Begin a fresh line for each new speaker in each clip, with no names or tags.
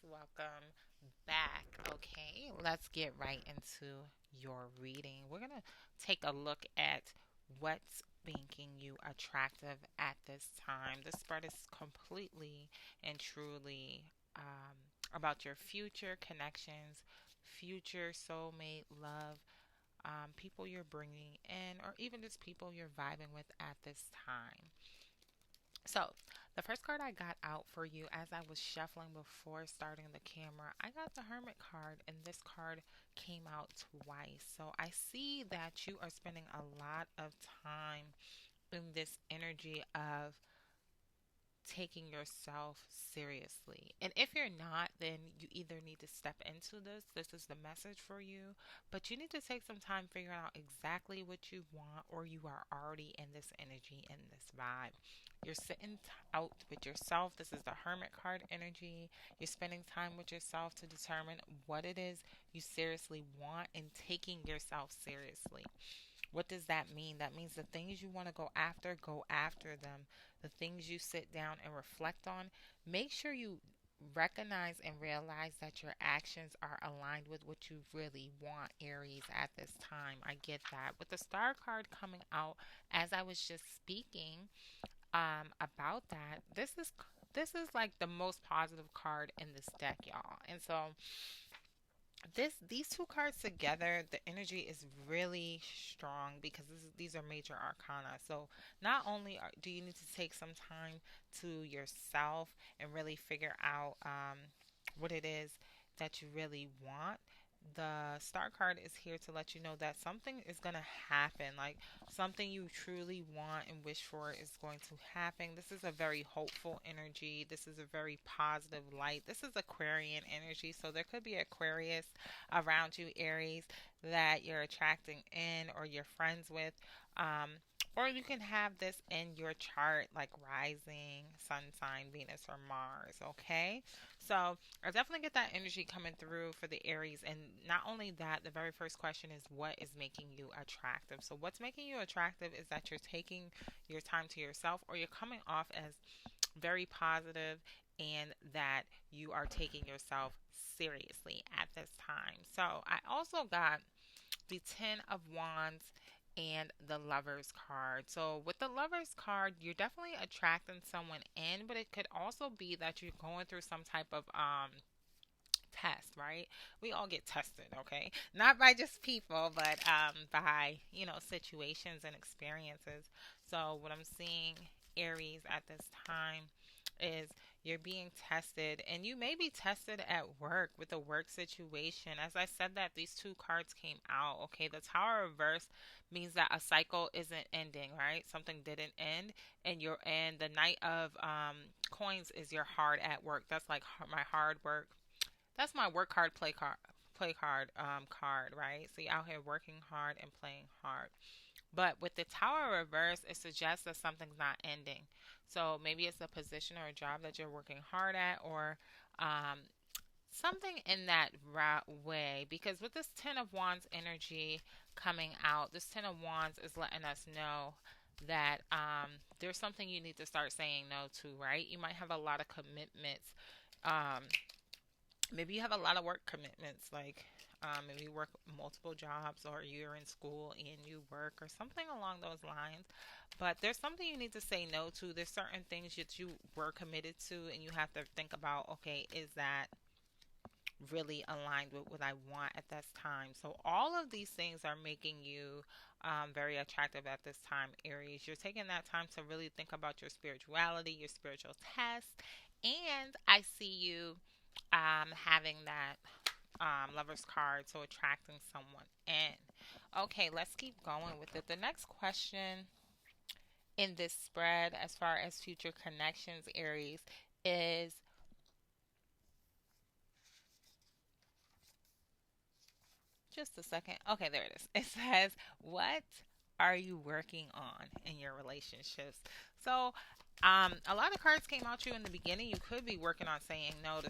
Welcome back. Okay, let's get right into your reading. We're going to take a look at what's making you attractive at this time. This spread is completely and truly about your future connections, future soulmate love, people you're bringing in, or even just people you're vibing with at this time. So, the first card I got out for you as I was shuffling before starting the camera, I got the Hermit card, and this card came out twice. So, I see that you are spending a lot of time in this energy of taking yourself seriously. And if you're not, then you either need to step into this. This is the message for you. But you need to take some time figuring out exactly what you want, or you are already in this energy, in this vibe. You're sitting out with yourself. This is the Hermit card energy. You're spending time with yourself to determine what it is you seriously want and taking yourself seriously. What does that mean? That means the things you want to go after them. The things you sit down and reflect on, make sure you recognize and realize that your actions are aligned with what you really want, Aries, at this time. I get that. With the star card coming out as I was just speaking about that, this is like the most positive card in this deck, y'all. And so these two cards together, the energy is really strong because these are major arcana. So not only do you need to take some time to yourself and really figure out what it is that you really want. The star card is here to let you know that something is going to happen. Like something you truly want and wish for is going to happen. This is a very hopeful energy. This is a very positive light. This is Aquarian energy. So there could be Aquarius around you, Aries, that you're attracting in or you're friends with. Um, or you can have this in your chart like rising, sun sign, Venus, or Mars, okay? So I definitely get that energy coming through for the Aries. And not only that, the very first question is what is making you attractive? So, what's making you attractive is that you're taking your time to yourself, or you're coming off as very positive, and that you are taking yourself seriously at this time. So, I also got the Ten of Wands and the Lover's card. So, with the Lover's card, you're definitely attracting someone in, but it could also be that you're going through some type of test, right? We all get tested, okay? Not by just people, but by, situations and experiences. So, what I'm seeing, Aries, at this time is you're being tested, and you may be tested at work with a work situation. As I said, that these two cards came out, okay? The Tower reverse means that a cycle isn't ending, right? Something didn't end, and the Knight of coins is your hard at work. That's like my hard work. That's my work hard, play card card, right? So you're out here working hard and playing hard. But with the Tower reverse, it suggests that something's not ending. So maybe it's a position or a job that you're working hard at, or um, something in that way. Because with this Ten of Wands energy coming out, this Ten of Wands is letting us know that there's something you need to start saying no to, right? You might have a lot of commitments. Um, Maybe you have a lot of work commitments, like maybe you work multiple jobs, or you're in school and you work, or something along those lines. But there's something you need to say no to. There's certain things that you were committed to, and you have to think about, okay, is that really aligned with what I want at this time? So all of these things are making you very attractive at this time, Aries. You're taking that time to really think about your spirituality, your spiritual test, and I see you having that lover's card, so attracting someone in. Okay, let's keep going with it. The next question in this spread, as far as future connections, Aries, is just a second. Okay, there it is. It says, what are you working on in your relationships? So A lot of cards came out to you in the beginning. You could be working on saying no to,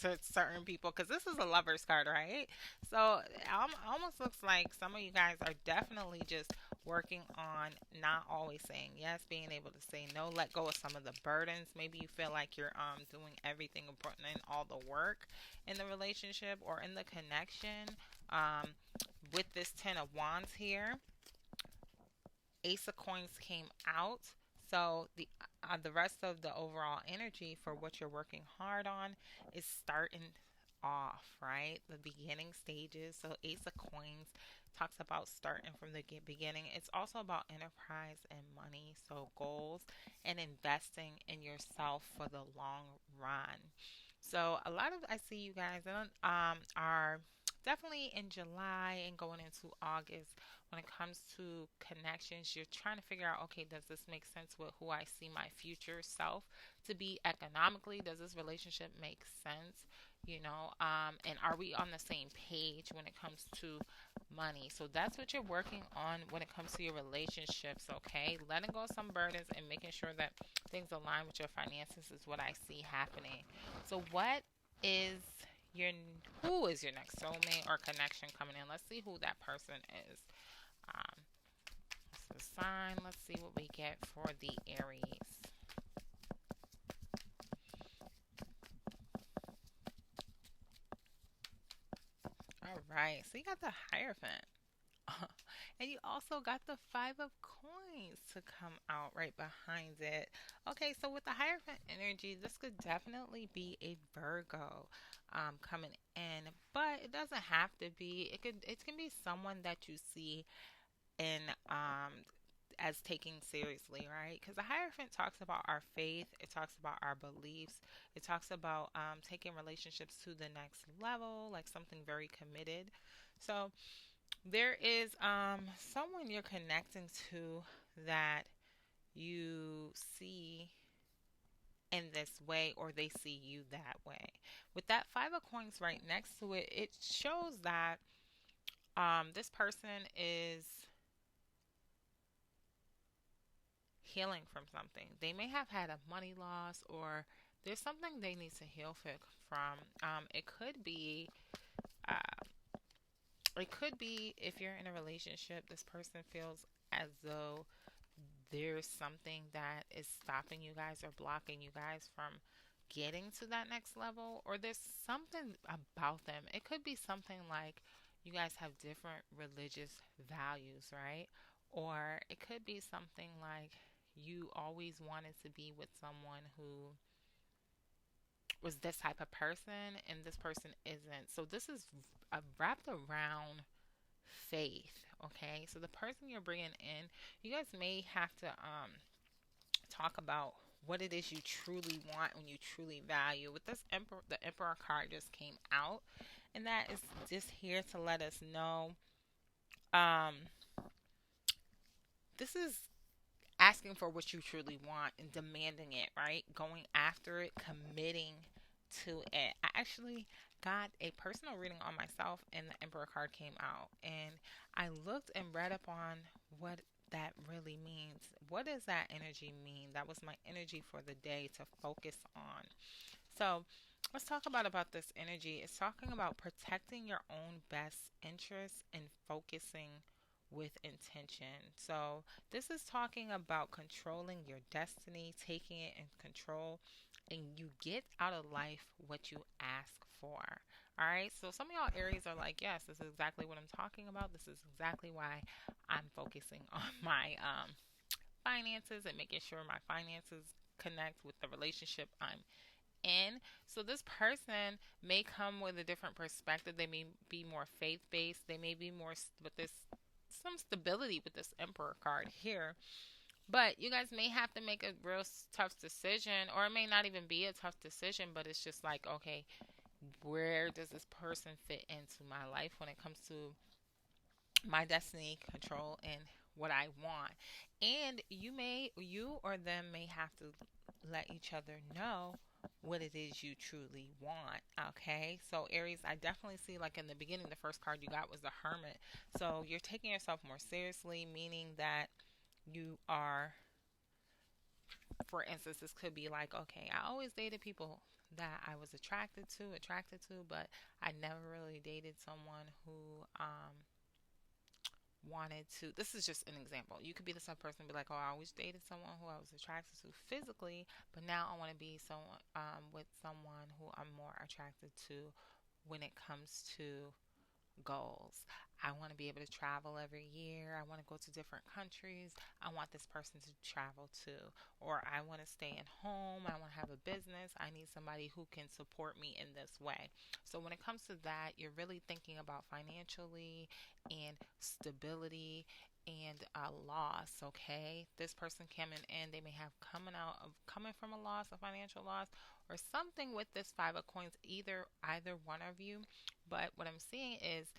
to certain people because this is a lover's card, right? So it almost looks like some of you guys are definitely just working on not always saying yes, being able to say no, let go of some of the burdens. Maybe you feel like you're doing everything and putting in all the work in the relationship or in the connection. Um, with this Ten of Wands here, Ace of Coins came out. So the rest of the overall energy for what you're working hard on is starting off, right? The beginning stages. So Ace of Coins talks about starting from the beginning. It's also about enterprise and money, so goals and investing in yourself for the long run. So a lot of I see you guys are definitely in July and going into August when it comes to connections. You're trying to figure out, okay, does this make sense with who I see my future self to be economically? Does this relationship make sense? And are we on the same page when it comes to money? So that's what you're working on when it comes to your relationships, okay? Letting go of some burdens and making sure that things align with your finances is what I see happening. So what is your who is your next soulmate or connection coming in? Let's see who that person is. Um, so sign. Let's see what we get for the Aries. All right. So you got the Hierophant. And you also got the Five of Coins to come out right behind it. Okay, so with the Hierophant energy, this could definitely be a Virgo coming in, but it doesn't have to be. It can be someone that you see in as taking seriously, right? Because the Hierophant talks about our faith, it talks about our beliefs, it talks about taking relationships to the next level, like something very committed. So there is someone you're connecting to that you see in this way or they see you that way. With that Five of Coins right next to it, it shows that this person is healing from something. They may have had a money loss or there's something they need to heal from. Uh, it could be if you're in a relationship, this person feels as though there's something that is stopping you guys or blocking you guys from getting to that next level, or there's something about them. It could be something like you guys have different religious values, right? Or it could be something like you always wanted to be with someone who was this type of person and this person isn't. So this is wrapped around faith, okay? So the person you're bringing in, you guys may have to talk about what it is you truly want and you truly value. With this emperor, the emperor card just came out, and that is just here to let us know um, this is asking for what you truly want and demanding it, right? Going after it, committing to it. I actually got a personal reading on myself and the Emperor card came out and I looked and read up on what that really means. What does that energy mean? That was my energy for the day to focus on. So, let's talk about this energy. It's talking about protecting your own best interests and focusing with intention. So, this is talking about controlling your destiny, taking it in control, and you get out of life what you ask for. All right. So, some of y'all Aries are like, yes, this is exactly what I'm talking about. This is exactly why I'm focusing on my finances and making sure my finances connect with the relationship I'm in. So this person may come with a different perspective. They may be more faith based. They may be more with this some stability with this Emperor card here. But you guys may have to make a real tough decision, or it may not even be a tough decision, but it's just like, okay, where does this person fit into my life when it comes to my destiny, control, and what I want? And you or them may have to let each other know what it is you truly want. Okay, so Aries, I definitely see like in the beginning, the first card you got was the Hermit. So you're taking yourself more seriously, meaning that you are For instance, this could be like, okay, I always dated people that I was attracted to, but I never really dated someone who wanted to. This is just an example. You could be the type of person and be like, oh, I always dated someone who I was attracted to physically, but now I want to be someone with someone who I'm more attracted to when it comes to goals. I want to be able to travel every year. I want to go to different countries. I want this person to travel too. Or I want to stay at home. I want to have a business. I need somebody who can support me in this way. So when it comes to that, you're really thinking about financially and stability and a loss, okay? This person coming in, they may have coming from a loss, a financial loss, or something with this five of coins, either one of you. But what I'm seeing is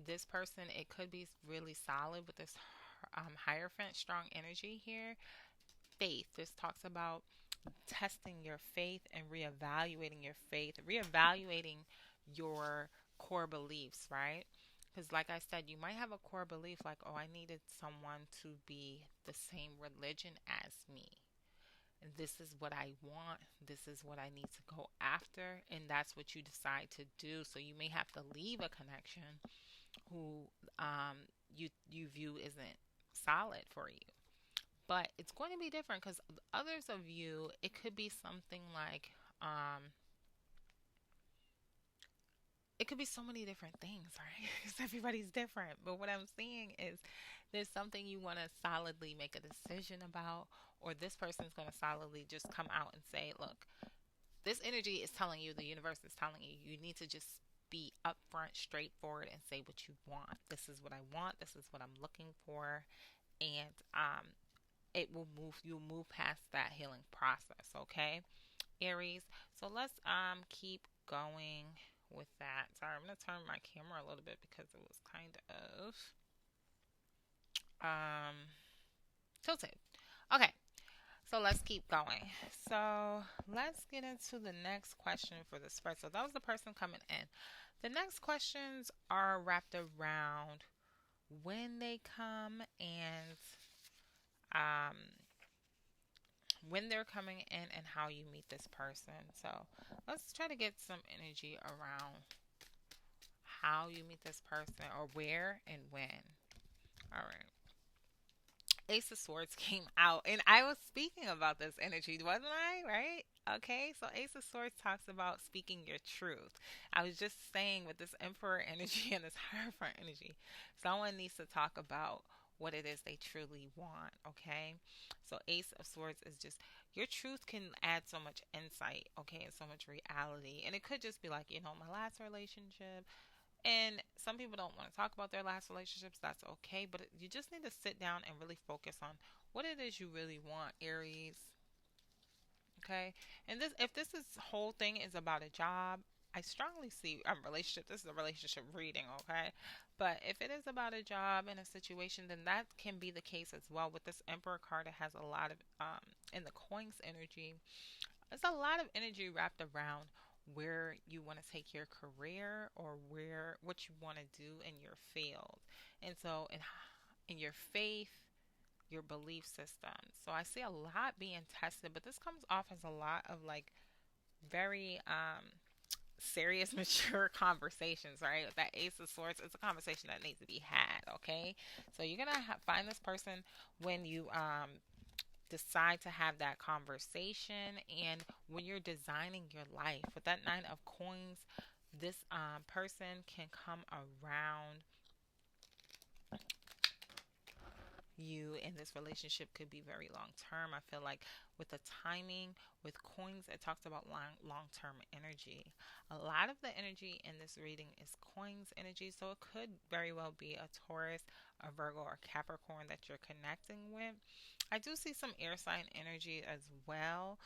this person, it could be really solid with this hierophant, strong energy here. Faith. This talks about testing your faith and reevaluating your faith, reevaluating your core beliefs, right? Because, like I said, you might have a core belief like, oh, I needed someone to be the same religion as me. This is what I want. This is what I need to go after. And that's what you decide to do. So you may have to leave a connection who you view isn't solid for you. But it's going to be different because others of you, it could be something like, it could be so many different things, right? Because everybody's different. But what I'm seeing is there's something you want to solidly make a decision about, or this person's going to solidly just come out and say, look, this energy is telling you, the universe is telling you, you need to just be upfront, straightforward, and say what you want. This is what I want. This is what I'm looking for. And it will move, you'll move past that healing process, okay? Aries. So let's keep going with that. Sorry, I'm gonna turn my camera a little bit because it was kind of um tilted. Okay, so let's keep going. So let's get into the next question for the spread. So that was the person coming in. The next questions are wrapped around when they come and um when they're coming in and how you meet this person. So let's try to get some energy around how you meet this person or where and when. All right. Ace of Swords came out, and I was speaking about this energy, wasn't I? Right? Okay, so Ace of Swords talks about speaking your truth. I was just saying with this Emperor energy and this Hierophant energy, someone needs to talk about what it is they truly want, okay? So Ace of Swords is just your truth can add so much insight, okay, and so much reality. And it could just be like, my last relationship, and some people don't want to talk about their last relationships. That's okay. But you just need to sit down and really focus on what it is you really want, Aries. Okay. And if this whole thing is about a job, I strongly see a relationship. This is a relationship reading, okay? But if it is about a job and a situation, then that can be the case as well. With this Emperor card, it has a lot of in the coins energy. There's a lot of energy wrapped around where you want to take your career or where what you want to do in your field. And so in your faith, your belief system. So I see a lot being tested, but this comes off as a lot of like very serious mature conversations, right? That Ace of Swords, it's a conversation that needs to be had, okay? So you're going to find this person when you decide to have that conversation and when you're designing your life with that nine of coins, this person can come around you, and this relationship could be very long term. I feel like with the timing with coins, it talks about long term energy. A lot of the energy in this reading is coins energy, so it could very well be a Taurus, a Virgo, or Capricorn that you're connecting with. I do see some air sign energy as well,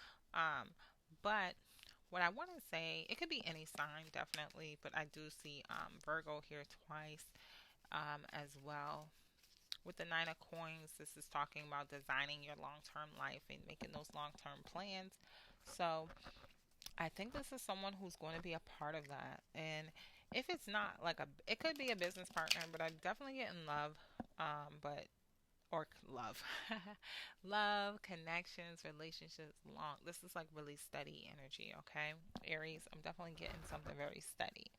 but what I want to say, it could be any sign definitely, but I do see Virgo here twice as well. With the Nine of Coins, this is talking about designing your long term life and making those long term plans. So I think this is someone who's going to be a part of that. And if it's not like it could be a business partner, but I definitely get in love. But or love. Love, connections, relationships, long. This is like really steady energy, okay? Aries, I'm definitely getting something very steady.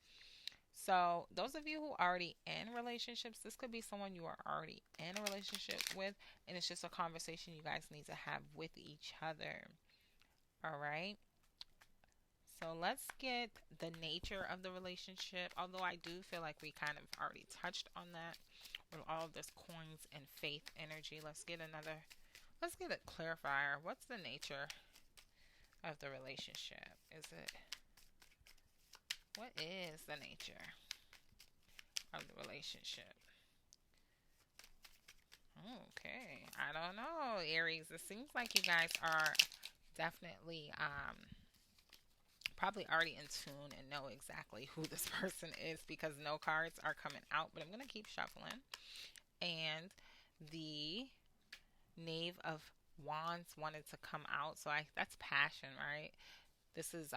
So, those of you who are already in relationships, this could be someone you are already in a relationship with, and it's just a conversation you guys need to have with each other. All right. So, let's get the nature of the relationship. Although I do feel like we kind of already touched on that with all of this coins and faith energy. Let's get a clarifier. What's the nature of the relationship? What is the nature of the relationship? Okay, I don't know, Aries. It seems like you guys are definitely probably already in tune and know exactly who this person is because no cards are coming out. But I'm gonna keep shuffling. And the Knave of Wands wanted to come out, so I that's passion, right? This is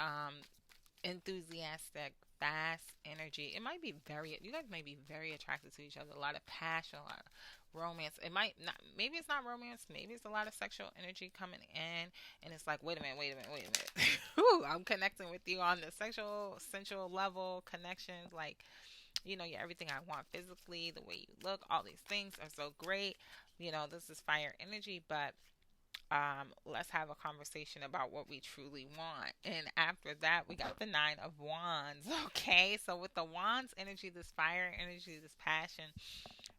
enthusiastic, fast energy. It might be very, you guys may be very attracted to each other. A lot of passion, a lot of romance. It might not, maybe it's not romance, maybe it's a lot of sexual energy coming in. And it's like, wait a minute, wait a minute, wait a minute. Whew, I'm connecting with you on the sexual, sensual level connections. Like, you're everything I want physically, the way you look, all these things are so great. This is fire energy, but let's have a conversation about what we truly want. And after that, we got the Nine of Wands. Okay, so with the Wands energy, this fire energy, this passion,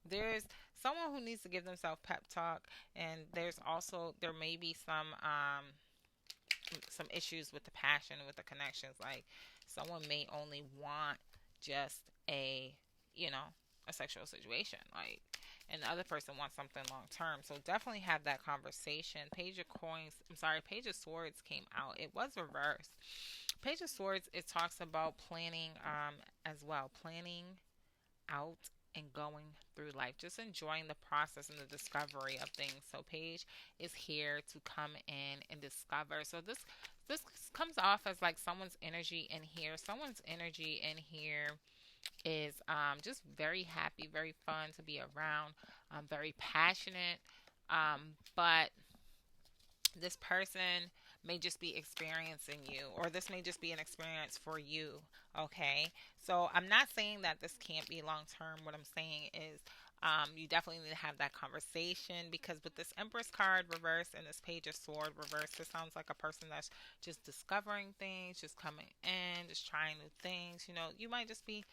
there's someone who needs to give themselves pep talk, and there may be some issues with the passion, with the connections. Like someone may only want just you know, a sexual situation. Like, and the other person wants something long term. So definitely have that conversation. Page of Coins, I'm sorry, Page of Swords came out. It was reversed. Page of Swords, it talks about planning as well. Planning out and going through life, just enjoying the process and the discovery of things. So Paige is here to come in and discover. So this comes off as like someone's energy in here. Someone's energy in here is just very happy, very fun to be around, very passionate, but this person may just be experiencing you, or this may just be an experience for you. Okay, so I'm not saying that this can't be long term. What I'm saying is you definitely need to have that conversation, because with this Empress card reverse and this Page of Sword reverse, this sounds like a person that's just discovering things, just coming in, just trying new things. You might just be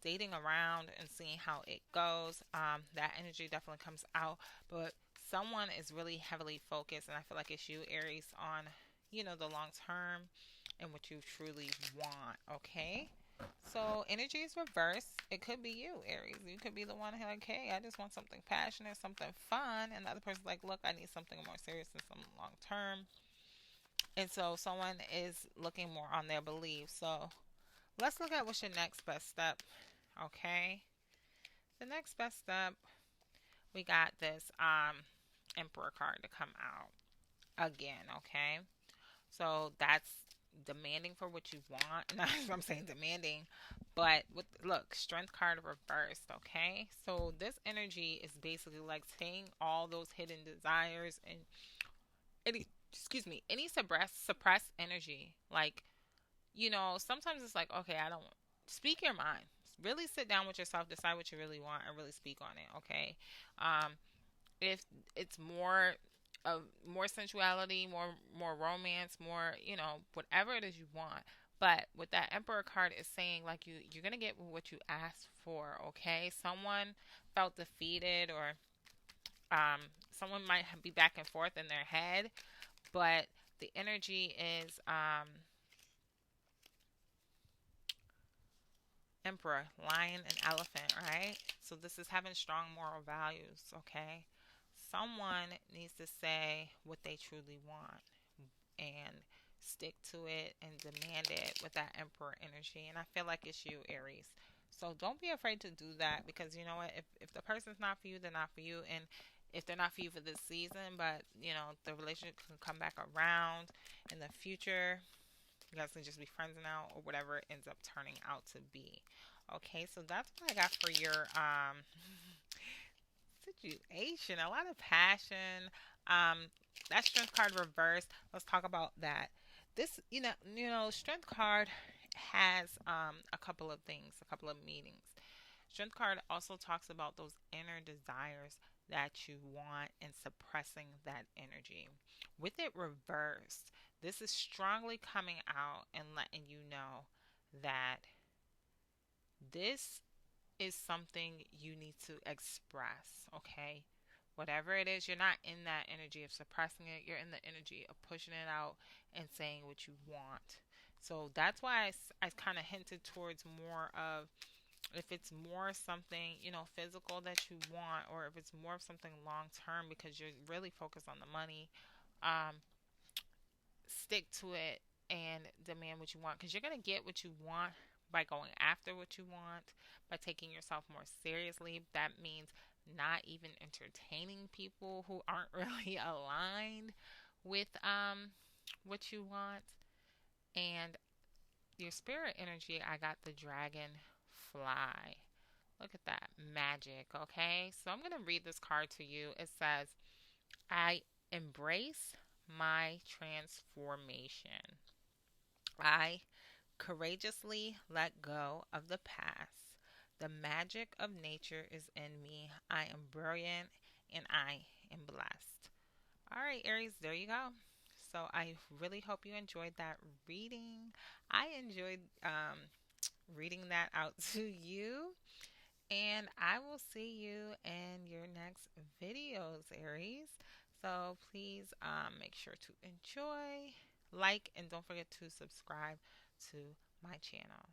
dating around and seeing how it goes. That energy definitely comes out, but someone is really heavily focused, and I feel like it's you, Aries, on the long term and what you truly want. Okay, so energy is reversed. It could be you, Aries. You could be the one who like, hey, I just want something passionate, something fun, and the other person's like, look, I need something more serious and something long term. And so someone is looking more on their beliefs. So let's look at what's your next best step. Okay, the next best step, we got this Emperor card to come out again. Okay, so that's demanding for what you want. Not I'm saying demanding, but look, Strength card reversed. Okay, so this energy is basically like saying all those hidden desires and any any suppressed energy. Like, sometimes it's like, okay, I don't speak your mind. Really sit down with yourself, decide what you really want, and really speak on it. Okay, um, if it's more sensuality, more romance, more whatever it is you want. But with that Emperor card, is saying like you're gonna get what you asked for. Okay, someone felt defeated, or someone might be back and forth in their head, but the energy is Emperor, lion, and elephant, right? So this is having strong moral values, okay? Someone needs to say what they truly want and stick to it and demand it with that Emperor energy. And I feel like it's you, Aries. So don't be afraid to do that, because you know what? If the person's not for you, they're not for you. And if they're not for you for this season, but the relationship can come back around in the future, you guys can just be friends now, or whatever it ends up turning out to be. Okay, so that's what I got for your situation, a lot of passion. Um, that strength card reversed. Let's talk about that. This, strength card has a couple of things, a couple of meanings. Strength card also talks about those inner desires that you want and suppressing that energy. With it reversed, this is strongly coming out and letting you know that this is something you need to express, okay? Whatever it is, you're not in that energy of suppressing it, you're in the energy of pushing it out and saying what you want. So that's why I kind of hinted towards more of, if it's more something, physical that you want, or if it's more of something long term because you're really focused on the money, um, stick to it and demand what you want, because you're going to get what you want by going after what you want, by taking yourself more seriously. That means not even entertaining people who aren't really aligned with what you want. And your spirit energy, I got the dragon fly. Look at that magic, okay? So I'm going to read this card to you. It says, I embrace my transformation. I courageously let go of the past. The magic of nature is in me. I am brilliant and I am blessed. All right, Aries, there you go. So I really hope you enjoyed that reading. I enjoyed reading that out to you. And I will see you in your next videos, Aries. So please make sure to enjoy, like, and don't forget to subscribe to my channel.